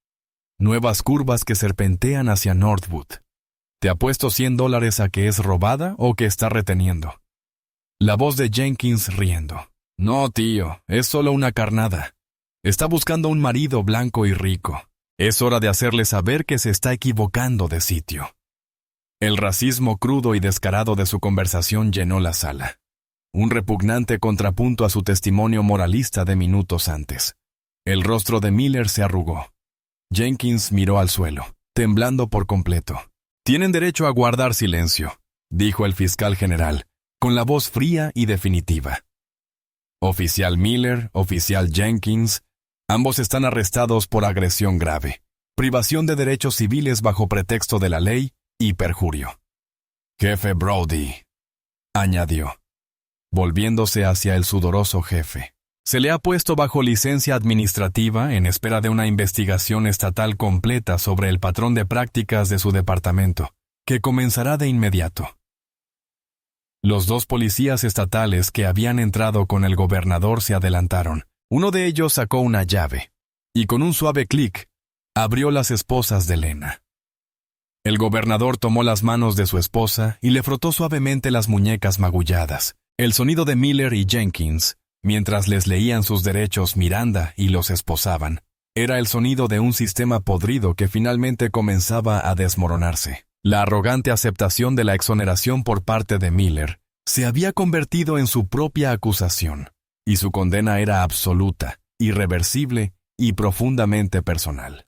[SPEAKER 1] Nuevas curvas que serpentean hacia Northwood. Te apuesto $100 a que es robada o que está reteniendo. La voz de Jenkins riendo. No, tío, es solo una carnada. Está buscando un marido blanco y rico. Es hora de hacerle saber que se está equivocando de sitio. El racismo crudo y descarado de su conversación llenó la sala. Un repugnante contrapunto a su testimonio moralista de minutos antes. El rostro de Miller se arrugó. Jenkins miró al suelo, temblando por completo. Tienen derecho a guardar silencio, dijo el fiscal general, con la voz fría y definitiva. Oficial Miller, oficial Jenkins, ambos están arrestados por agresión grave, privación de derechos civiles bajo pretexto de la ley y perjurio. Jefe Brody, añadió, volviéndose hacia el sudoroso jefe. Se le ha puesto bajo licencia administrativa en espera de una investigación estatal completa sobre el patrón de prácticas de su departamento, que comenzará de inmediato. Los dos policías estatales que habían entrado con el gobernador se adelantaron. Uno de ellos sacó una llave, y con un suave clic, abrió las esposas de Lena. El gobernador tomó las manos de su esposa y le frotó suavemente las muñecas magulladas. El sonido de Miller y Jenkins, mientras les leían sus derechos Miranda y los esposaban, era el sonido de un sistema podrido que finalmente comenzaba a desmoronarse. La arrogante aceptación de la exoneración por parte de Miller se había convertido en su propia acusación, y su condena era absoluta, irreversible y profundamente personal.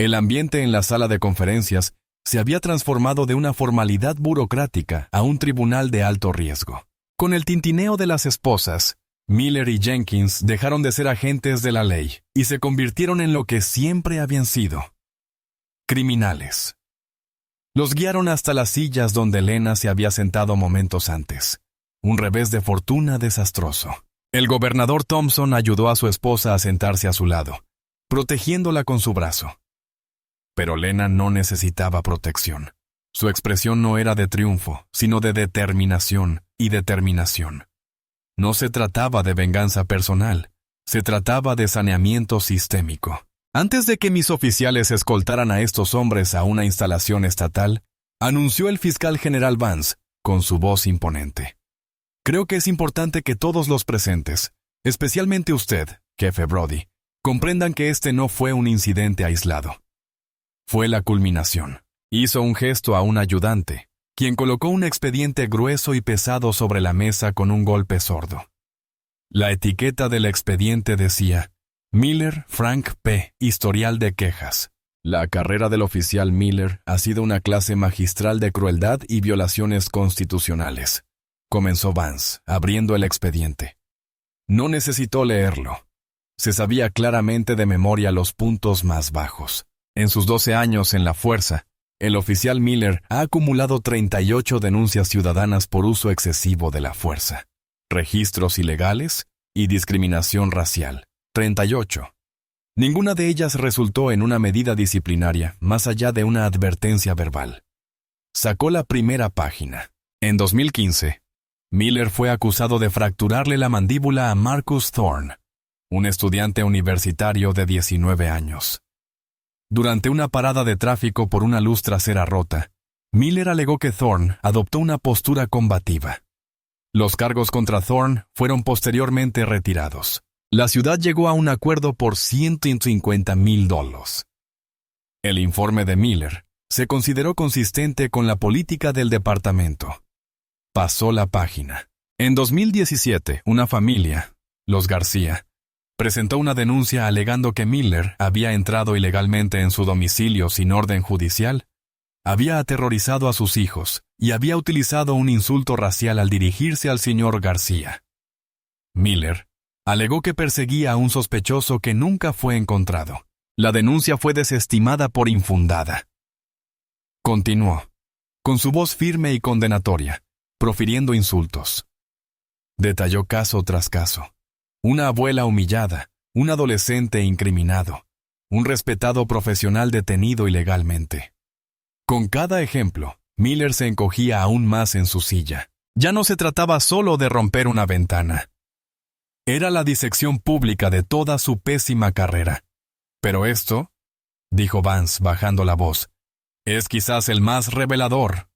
[SPEAKER 1] El ambiente en la sala de conferencias se había transformado de una formalidad burocrática a un tribunal de alto riesgo. Con el tintineo de las esposas, Miller y Jenkins dejaron de ser agentes de la ley y se convirtieron en lo que siempre habían sido: criminales. Los guiaron hasta las sillas donde Lena se había sentado momentos antes. Un revés de fortuna desastroso. El gobernador Thompson ayudó a su esposa a sentarse a su lado, protegiéndola con su brazo. Pero Lena no necesitaba protección. Su expresión no era de triunfo, sino de determinación y determinación. No se trataba de venganza personal, se trataba de saneamiento sistémico. Antes de que mis oficiales escoltaran a estos hombres a una instalación estatal, anunció el fiscal general Vance, con su voz imponente. Creo que es importante que todos los presentes, especialmente usted, jefe Brody, comprendan que este no fue un incidente aislado. Fue la culminación. Hizo un gesto a un ayudante, quien colocó un expediente grueso y pesado sobre la mesa con un golpe sordo. La etiqueta del expediente decía: Miller Frank P. Historial de quejas. La carrera del oficial Miller ha sido una clase magistral de crueldad y violaciones constitucionales. Comenzó Vance, abriendo el expediente. No necesitó leerlo. Se sabía claramente de memoria los puntos más bajos. En sus 12 años en la fuerza, el oficial Miller ha acumulado 38 denuncias ciudadanas por uso excesivo de la fuerza, registros ilegales y discriminación racial. 38. Ninguna de ellas resultó en una medida disciplinaria, más allá de una advertencia verbal. Sacó la primera página. En 2015, Miller fue acusado de fracturarle la mandíbula a Marcus Thorne, un estudiante universitario de 19 años. Durante una parada de tráfico por una luz trasera rota, Miller alegó que Thorne adoptó una postura combativa. Los cargos contra Thorne fueron posteriormente retirados. La ciudad llegó a un acuerdo por $150,000. El informe de Miller se consideró consistente con la política del departamento. Pasó la página. En 2017, una familia, los García, presentó una denuncia alegando que Miller había entrado ilegalmente en su domicilio sin orden judicial, había aterrorizado a sus hijos y había utilizado un insulto racial al dirigirse al señor García. Miller alegó que perseguía a un sospechoso que nunca fue encontrado. La denuncia fue desestimada por infundada. Continuó, con su voz firme y condenatoria, profiriendo insultos. Detalló caso tras caso. Una abuela humillada, un adolescente incriminado, un respetado profesional detenido ilegalmente. Con cada ejemplo, Miller se encogía aún más en su silla. Ya no se trataba solo de romper una ventana. Era la disección pública de toda su pésima carrera. Pero esto, dijo Vance bajando la voz, es quizás el más revelador.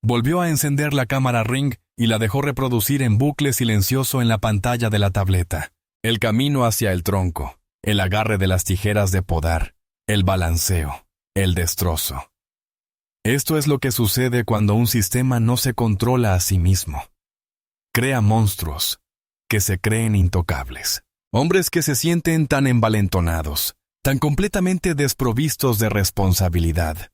[SPEAKER 1] Volvió a encender la cámara Ring y la dejó reproducir en bucle silencioso en la pantalla de la tableta. El camino hacia el tronco, el agarre de las tijeras de podar, el balanceo, el destrozo. Esto es lo que sucede cuando un sistema no se controla a sí mismo. Crea monstruos que se creen intocables. Hombres que se sienten tan envalentonados, tan completamente desprovistos de responsabilidad,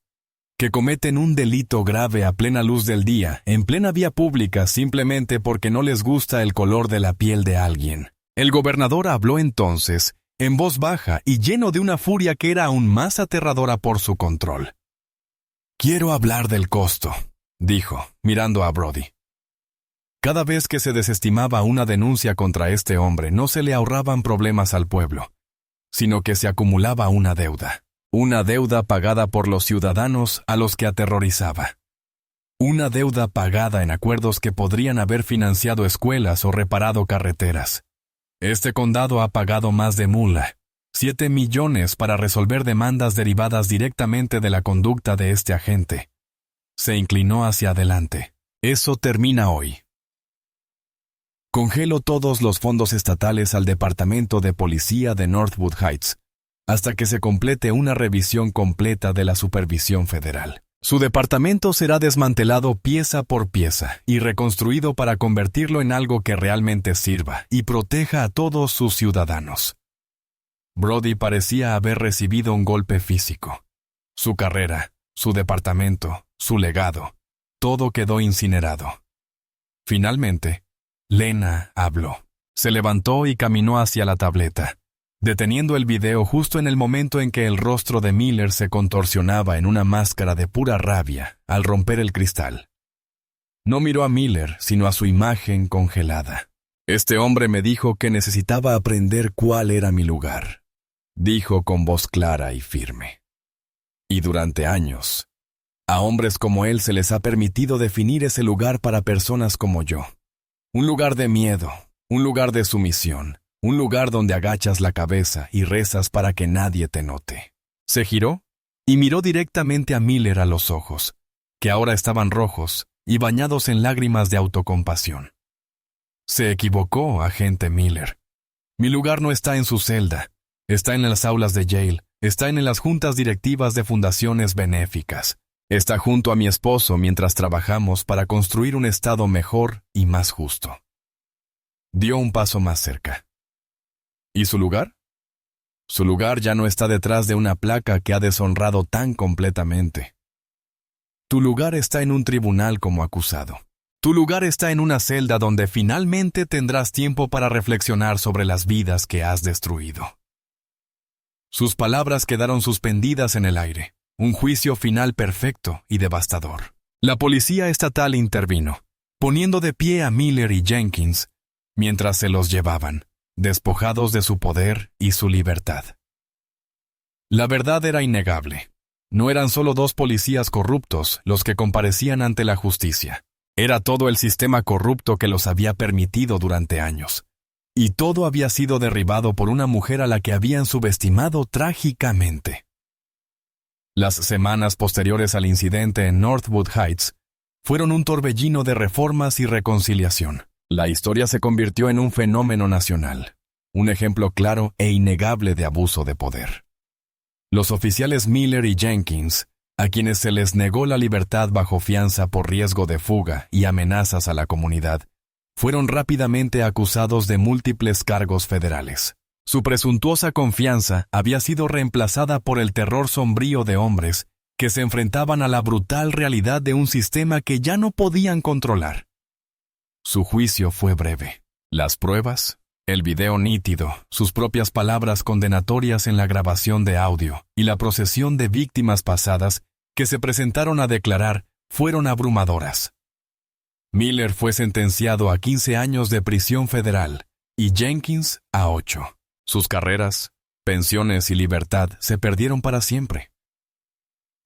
[SPEAKER 1] que cometen un delito grave a plena luz del día, en plena vía pública, simplemente porque no les gusta el color de la piel de alguien. El gobernador habló entonces, en voz baja y lleno de una furia que era aún más aterradora por su control. «Quiero hablar del costo», dijo, mirando a Brody. Cada vez que se desestimaba una denuncia contra este hombre, no se le ahorraban problemas al pueblo, sino que se acumulaba una deuda pagada por los ciudadanos a los que aterrorizaba. Una deuda pagada en acuerdos que podrían haber financiado escuelas o reparado carreteras. Este condado ha pagado más de mula, 7 millones para resolver demandas derivadas directamente de la conducta de este agente. Se inclinó hacia adelante. Eso termina hoy. Congelo todos los fondos estatales al Departamento de Policía de Northwood Heights, hasta que se complete una revisión completa de la supervisión federal. Su departamento será desmantelado pieza por pieza y reconstruido para convertirlo en algo que realmente sirva y proteja a todos sus ciudadanos. Brody parecía haber recibido un golpe físico. Su carrera, su departamento, su legado, todo quedó incinerado. Finalmente, Lena habló. Se levantó y caminó hacia la tableta, deteniendo el video justo en el momento en que el rostro de Miller se contorsionaba en una máscara de pura rabia al romper el cristal. No miró a Miller, sino a su imagen congelada. Este hombre me dijo que necesitaba aprender cuál era mi lugar, dijo con voz clara y firme. Y durante años, a hombres como él se les ha permitido definir ese lugar para personas como yo. Un lugar de miedo, un lugar de sumisión, un lugar donde agachas la cabeza y rezas para que nadie te note. Se giró y miró directamente a Miller a los ojos, que ahora estaban rojos y bañados en lágrimas de autocompasión. Se equivocó, agente Miller. Mi lugar no está en su celda, está en las aulas de Yale, está en las juntas directivas de fundaciones benéficas, está junto a mi esposo mientras trabajamos para construir un estado mejor y más justo. Dio un paso más cerca. ¿Y su lugar? Su lugar ya no está detrás de una placa que ha deshonrado tan completamente. Tu lugar está en un tribunal como acusado. Tu lugar está en una celda donde finalmente tendrás tiempo para reflexionar sobre las vidas que has destruido. Sus palabras quedaron suspendidas en el aire, un juicio final perfecto y devastador. La policía estatal intervino, poniendo de pie a Miller y Jenkins, mientras se los llevaban, despojados de su poder y su libertad. La verdad era innegable. No eran solo 2 policías corruptos los que comparecían ante la justicia. Era todo el sistema corrupto que los había permitido durante años. Y todo había sido derribado por una mujer a la que habían subestimado trágicamente. Las semanas posteriores al incidente en Northwood Heights fueron un torbellino de reformas y reconciliación. La historia se convirtió en un fenómeno nacional, un ejemplo claro e innegable de abuso de poder. Los oficiales Miller y Jenkins, a quienes se les negó la libertad bajo fianza por riesgo de fuga y amenazas a la comunidad, fueron rápidamente acusados de múltiples cargos federales. Su presuntuosa confianza había sido reemplazada por el terror sombrío de hombres que se enfrentaban a la brutal realidad de un sistema que ya no podían controlar. Su juicio fue breve. Las pruebas, el video nítido, sus propias palabras condenatorias en la grabación de audio y la procesión de víctimas pasadas que se presentaron a declarar fueron abrumadoras. Miller fue sentenciado a 15 años de prisión federal y Jenkins a 8. Sus carreras, pensiones y libertad se perdieron para siempre.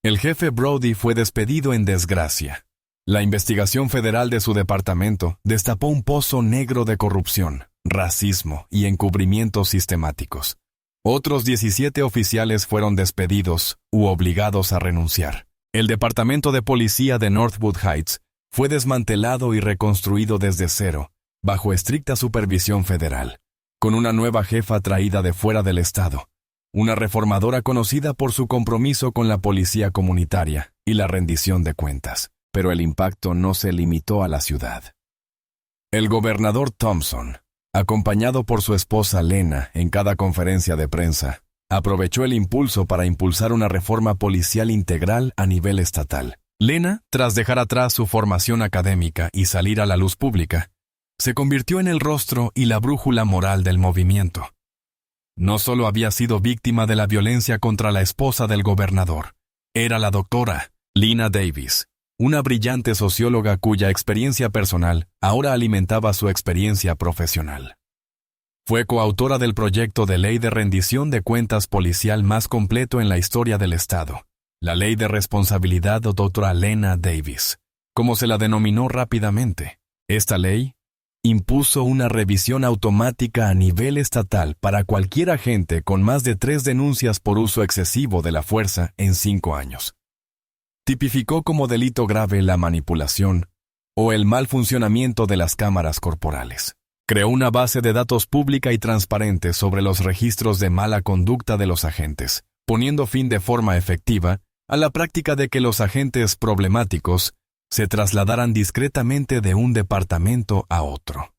[SPEAKER 1] El jefe Brody fue despedido en desgracia. La investigación federal de su departamento destapó un pozo negro de corrupción, racismo y encubrimientos sistemáticos. Otros 17 oficiales fueron despedidos u obligados a renunciar. El departamento de policía de Northwood Heights fue desmantelado y reconstruido desde cero, bajo estricta supervisión federal, con una nueva jefa traída de fuera del estado, una reformadora conocida por su compromiso con la policía comunitaria y la rendición de cuentas. Pero el impacto no se limitó a la ciudad. El gobernador Thompson, acompañado por su esposa Lena en cada conferencia de prensa, aprovechó el impulso para impulsar una reforma policial integral a nivel estatal. Lena, tras dejar atrás su formación académica y salir a la luz pública, se convirtió en el rostro y la brújula moral del movimiento. No solo había sido víctima de la violencia contra la esposa del gobernador, era la doctora Lena Davis, una brillante socióloga cuya experiencia personal ahora alimentaba su experiencia profesional. Fue coautora del proyecto de ley de rendición de cuentas policial más completo en la historia del Estado, la Ley de Responsabilidad de Dra. Lena Davis, como se la denominó rápidamente. Esta ley impuso una revisión automática a nivel estatal para cualquier agente con más de 3 denuncias por uso excesivo de la fuerza en 5 años. Tipificó como delito grave la manipulación o el mal funcionamiento de las cámaras corporales. Creó una base de datos pública y transparente sobre los registros de mala conducta de los agentes, poniendo fin de forma efectiva a la práctica de que los agentes problemáticos se trasladaran discretamente de un departamento a otro.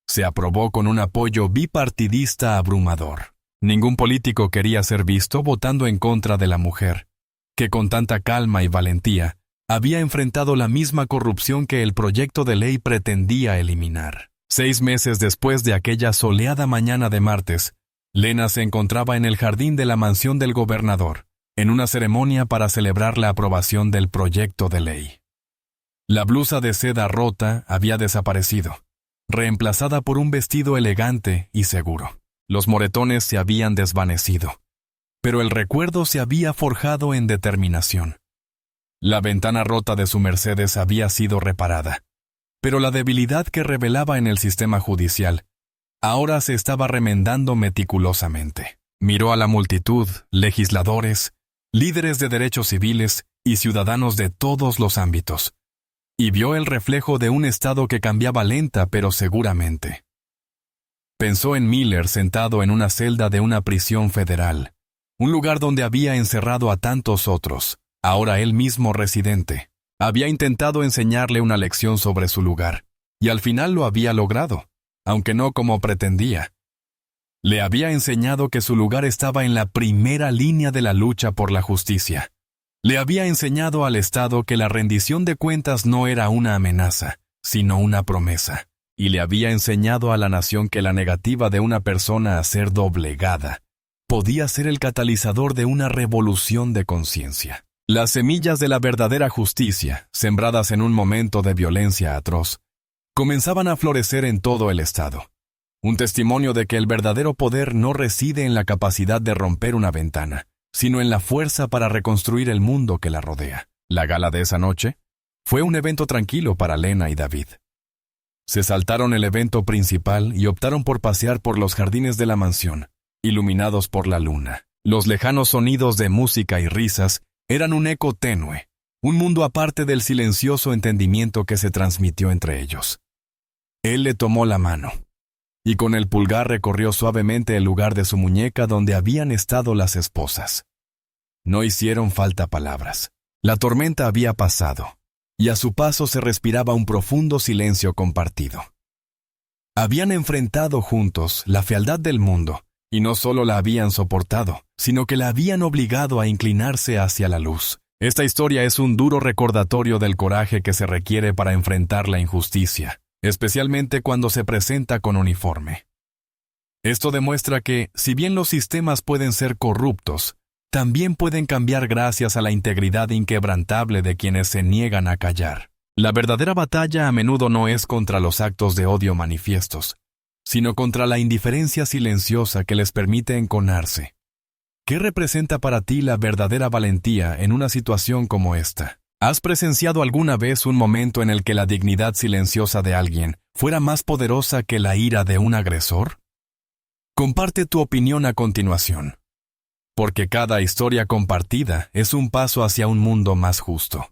[SPEAKER 1] Se aprobó con un apoyo bipartidista abrumador. Ningún político quería ser visto votando en contra de la mujer, que con tanta calma y valentía había enfrentado la misma corrupción que el proyecto de ley pretendía eliminar. 6 meses después de aquella soleada mañana de martes, Lena se encontraba en el jardín de la mansión del gobernador, en una ceremonia para celebrar la aprobación del proyecto de ley. La blusa de seda rota había desaparecido, reemplazada por un vestido elegante y seguro. Los moretones se habían desvanecido, pero el recuerdo se había forjado en determinación. La ventana rota de su Mercedes había sido reparada, pero la debilidad que revelaba en el sistema judicial ahora se estaba remendando meticulosamente. Miró a la multitud, legisladores, líderes de derechos civiles y ciudadanos de todos los ámbitos, y vio el reflejo de un Estado que cambiaba lenta pero seguramente. Pensó en Miller sentado en una celda de una prisión federal, un lugar donde había encerrado a tantos otros, ahora él mismo residente. Había intentado enseñarle una lección sobre su lugar, y al final lo había logrado, aunque no como pretendía. Le había enseñado que su lugar estaba en la primera línea de la lucha por la justicia. Le había enseñado al Estado que la rendición de cuentas no era una amenaza, sino una promesa. Y le había enseñado a la nación que la negativa de una persona a ser doblegada podía ser el catalizador de una revolución de conciencia. Las semillas de la verdadera justicia, sembradas en un momento de violencia atroz, comenzaban a florecer en todo el Estado. Un testimonio de que el verdadero poder no reside en la capacidad de romper una ventana, sino en la fuerza para reconstruir el mundo que la rodea. La gala de esa noche fue un evento tranquilo para Lena y David. Se saltaron el evento principal y optaron por pasear por los jardines de la mansión, iluminados por la luna. Los lejanos sonidos de música y risas eran un eco tenue, un mundo aparte del silencioso entendimiento que se transmitió entre ellos. Él le tomó la mano, y con el pulgar recorrió suavemente el lugar de su muñeca donde habían estado las esposas. No hicieron falta palabras. La tormenta había pasado, y a su paso se respiraba un profundo silencio compartido. Habían enfrentado juntos la fealdad del mundo, y no solo la habían soportado, sino que la habían obligado a inclinarse hacia la luz. Esta historia es un duro recordatorio del coraje que se requiere para enfrentar la injusticia, especialmente cuando se presenta con uniforme. Esto demuestra que, si bien los sistemas pueden ser corruptos, también pueden cambiar gracias a la integridad inquebrantable de quienes se niegan a callar. La verdadera batalla a menudo no es contra los actos de odio manifiestos, sino contra la indiferencia silenciosa que les permite enconarse. ¿Qué representa para ti la verdadera valentía en una situación como esta? ¿Has presenciado alguna vez un momento en el que la dignidad silenciosa de alguien fuera más poderosa que la ira de un agresor? Comparte tu opinión a continuación, porque cada historia compartida es un paso hacia un mundo más justo.